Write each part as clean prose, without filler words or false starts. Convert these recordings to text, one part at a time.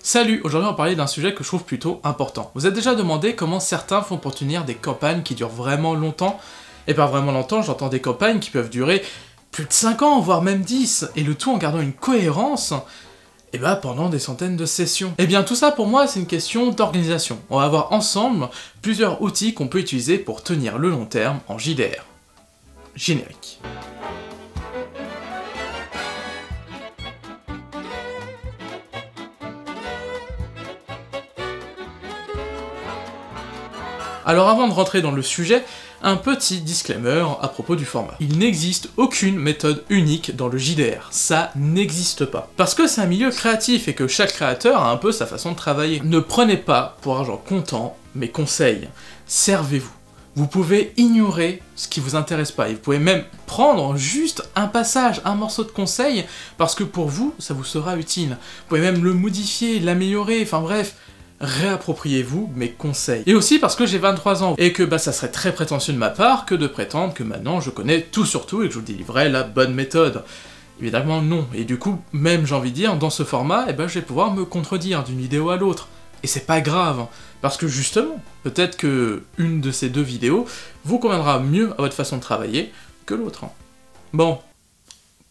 Salut, aujourd'hui on va parler d'un sujet que je trouve plutôt important. Vous êtes déjà demandé comment certains font pour tenir des campagnes qui durent vraiment longtemps? Et par vraiment longtemps, j'entends des campagnes qui peuvent durer plus de 5 ans, voire même 10, et le tout en gardant une cohérence, et bah pendant des centaines de sessions. Et bien tout ça pour moi c'est une question d'organisation. On va voir ensemble plusieurs outils qu'on peut utiliser pour tenir le long terme en JDR. Générique. Alors avant de rentrer dans le sujet, un petit disclaimer à propos du format. Il n'existe aucune méthode unique dans le JDR, ça n'existe pas. Parce que c'est un milieu créatif et que chaque créateur a un peu sa façon de travailler. Ne prenez pas pour argent comptant mes conseils, servez-vous. Vous pouvez ignorer ce qui vous intéresse pas, et vous pouvez même prendre juste un passage, un morceau de conseil, parce que pour vous, ça vous sera utile. Vous pouvez même le modifier, l'améliorer, enfin bref, réappropriez-vous mes conseils. Et aussi parce que j'ai 23 ans, et que ça serait très prétentieux de ma part que de prétendre que maintenant je connais tout sur tout et que je vous délivrerai la bonne méthode. Évidemment non, et du coup, même j'ai envie de dire, dans ce format, je vais pouvoir me contredire d'une vidéo à l'autre. Et c'est pas grave, parce que justement, peut-être que une de ces deux vidéos vous conviendra mieux à votre façon de travailler que l'autre. Bon.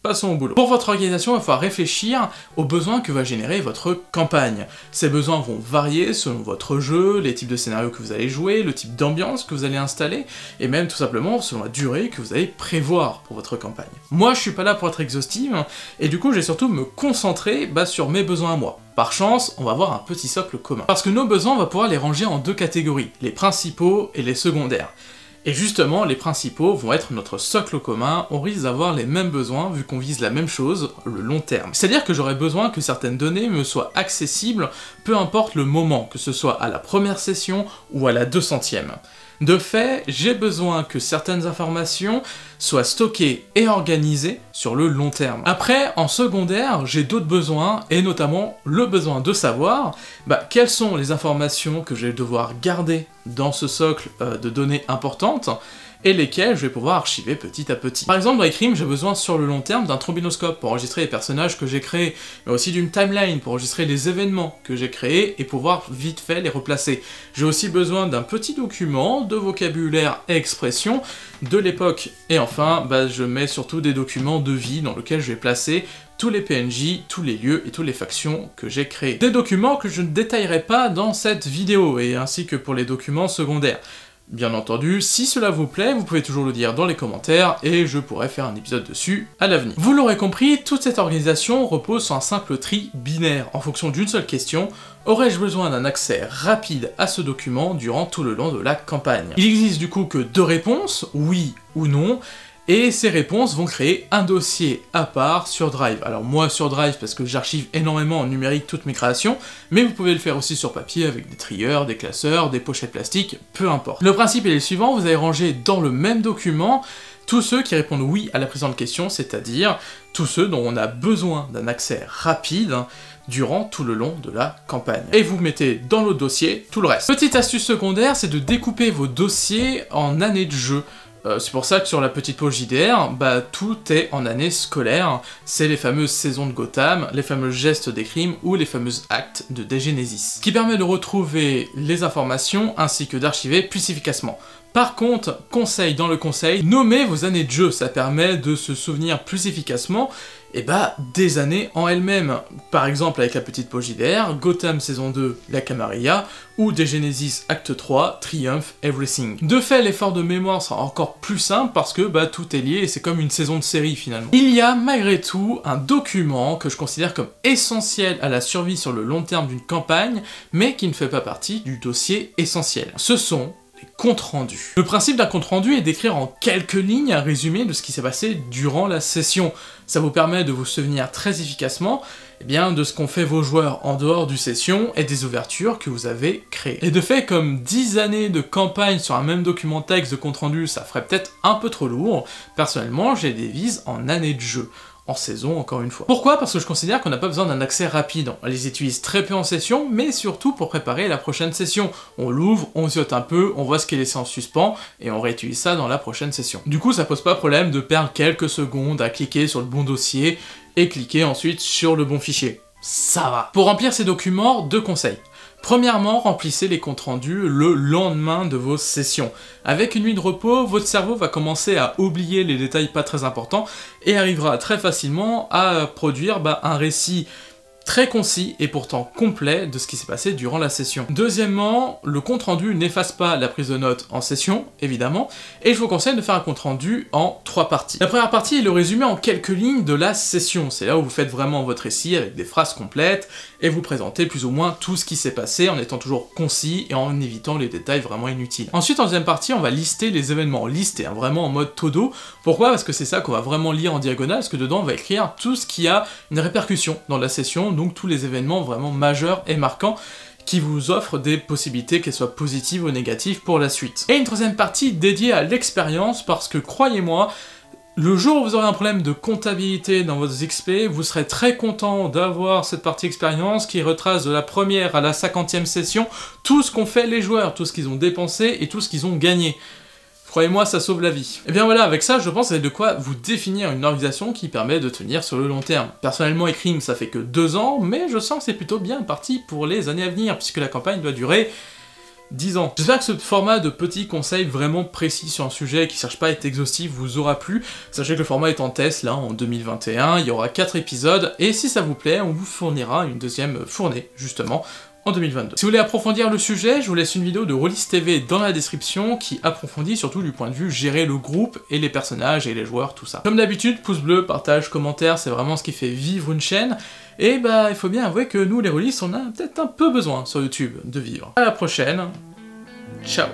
Passons au boulot. Pour votre organisation, il va falloir réfléchir aux besoins que va générer votre campagne. Ces besoins vont varier selon votre jeu, les types de scénarios que vous allez jouer, le type d'ambiance que vous allez installer, et même tout simplement selon la durée que vous allez prévoir pour votre campagne. Moi, je suis pas là pour être exhaustive, et du coup, je vais surtout me concentrer sur mes besoins à moi. Par chance, on va avoir un petit socle commun. Parce que nos besoins, on va pouvoir les ranger en deux catégories, les principaux et les secondaires. Et justement, les principaux vont être notre socle commun, on risque d'avoir les mêmes besoins vu qu'on vise la même chose, le long terme. C'est-à-dire que j'aurai besoin que certaines données me soient accessibles, peu importe le moment, que ce soit à la première session ou à la 200e. De fait, j'ai besoin que certaines informations soient stockées et organisées sur le long terme. Après, en secondaire, j'ai d'autres besoins, et notamment le besoin de savoir quelles sont les informations que je vais devoir garder dans ce socle de données importantes, et lesquelles je vais pouvoir archiver petit à petit. Par exemple, dans Crime, j'ai besoin sur le long terme d'un trombinoscope pour enregistrer les personnages que j'ai créés, mais aussi d'une timeline pour enregistrer les événements que j'ai créés et pouvoir vite fait les replacer. J'ai aussi besoin d'un petit document de vocabulaire et expression de l'époque. Et enfin, je mets surtout des documents de vie dans lesquels je vais placer tous les PNJ, tous les lieux et toutes les factions que j'ai créés. Des documents que je ne détaillerai pas dans cette vidéo, et ainsi que pour les documents secondaires. Bien entendu, si cela vous plaît, vous pouvez toujours le dire dans les commentaires, et je pourrais faire un épisode dessus à l'avenir. Vous l'aurez compris, toute cette organisation repose sur un simple tri binaire, en fonction d'une seule question: aurais-je besoin d'un accès rapide à ce document durant tout le long de la campagne? Il existe du coup que deux réponses, oui ou non, et ces réponses vont créer un dossier à part sur Drive. Alors moi sur Drive parce que j'archive énormément en numérique toutes mes créations, mais vous pouvez le faire aussi sur papier avec des trieurs, des classeurs, des pochettes plastiques, peu importe. Le principe est le suivant, vous allez ranger dans le même document tous ceux qui répondent oui à la présente question, c'est-à-dire tous ceux dont on a besoin d'un accès rapide durant tout le long de la campagne. Et vous mettez dans l'autre dossier tout le reste. Petite astuce secondaire, c'est de découper vos dossiers en années de jeu. C'est pour ça que sur la petite pause JDR, tout est en année scolaire. C'est les fameuses saisons de Gotham, les fameux gestes des crimes ou les fameux actes de Genesis, qui permet de retrouver les informations ainsi que d'archiver plus efficacement. Par contre, conseil dans le conseil, nommez vos années de jeu, ça permet de se souvenir plus efficacement des années en elles-mêmes. Par exemple avec la petite pause JDR, Gotham saison 2, la Camarilla, ou Genesis acte 3, Triumph Everything. De fait, l'effort de mémoire sera encore plus simple parce que tout est lié et c'est comme une saison de série finalement. Il y a malgré tout un document que je considère comme essentiel à la survie sur le long terme d'une campagne, mais qui ne fait pas partie du dossier essentiel. Ce sont compte rendu. Le principe d'un compte rendu est d'écrire en quelques lignes un résumé de ce qui s'est passé durant la session. Ça vous permet de vous souvenir très efficacement de ce qu'ont fait vos joueurs en dehors du session et des ouvertures que vous avez créées. Et de fait, comme 10 années de campagne sur un même document texte de compte rendu, ça ferait peut-être un peu trop lourd, personnellement j'ai des vises en années de jeu. En saison, encore une fois. Pourquoi? Parce que je considère qu'on n'a pas besoin d'un accès rapide. On les utilise très peu en session, mais surtout pour préparer la prochaine session. On l'ouvre, on ziote un peu, on voit ce qui est laissé en suspens, et on réutilise ça dans la prochaine session. Du coup, ça pose pas problème de perdre quelques secondes à cliquer sur le bon dossier, et cliquer ensuite sur le bon fichier. ça va. Pour remplir ces documents, 2 conseils. Premièrement, remplissez les comptes rendus le lendemain de vos sessions. Avec une nuit de repos, votre cerveau va commencer à oublier les détails pas très importants et arrivera très facilement à produire un récit très concis et pourtant complet de ce qui s'est passé durant la session. Deuxièmement, le compte-rendu n'efface pas la prise de notes en session, évidemment, et je vous conseille de faire un compte-rendu en 3 parties. La première partie est le résumé en quelques lignes de la session, c'est là où vous faites vraiment votre récit avec des phrases complètes, et vous présentez plus ou moins tout ce qui s'est passé en étant toujours concis et en évitant les détails vraiment inutiles. Ensuite, en deuxième partie, on va lister les événements, lister, vraiment en mode todo. Pourquoi? Parce que c'est ça qu'on va vraiment lire en diagonale, parce que dedans on va écrire tout ce qui a une répercussion dans la session, donc tous les événements vraiment majeurs et marquants qui vous offrent des possibilités, qu'elles soient positives ou négatives pour la suite. Et une troisième partie dédiée à l'expérience, parce que croyez-moi, le jour où vous aurez un problème de comptabilité dans votre XP, vous serez très content d'avoir cette partie expérience qui retrace de la première à la 50e session tout ce qu'ont fait les joueurs, tout ce qu'ils ont dépensé et tout ce qu'ils ont gagné. Croyez-moi, ça sauve la vie. Et bien voilà, avec ça, je pense que vous avez de quoi vous définir une organisation qui permet de tenir sur le long terme. Personnellement, Écrime, ça fait que 2 ans, mais je sens que c'est plutôt bien parti pour les années à venir, puisque la campagne doit durer 10 ans. J'espère que ce format de petits conseils vraiment précis sur un sujet qui ne cherche pas à être exhaustif vous aura plu. Sachez que le format est en test, là, en 2021, il y aura 4 épisodes, et si ça vous plaît, on vous fournira une deuxième fournée, justement, en 2022. Si vous voulez approfondir le sujet, je vous laisse une vidéo de Rollis TV dans la description qui approfondit surtout du point de vue gérer le groupe et les personnages et les joueurs, tout ça. Comme d'habitude, pouce bleu, partage, commentaire, c'est vraiment ce qui fait vivre une chaîne. Et il faut bien avouer que nous, les Rollis, on a peut-être un peu besoin sur YouTube de vivre. À la prochaine, ciao.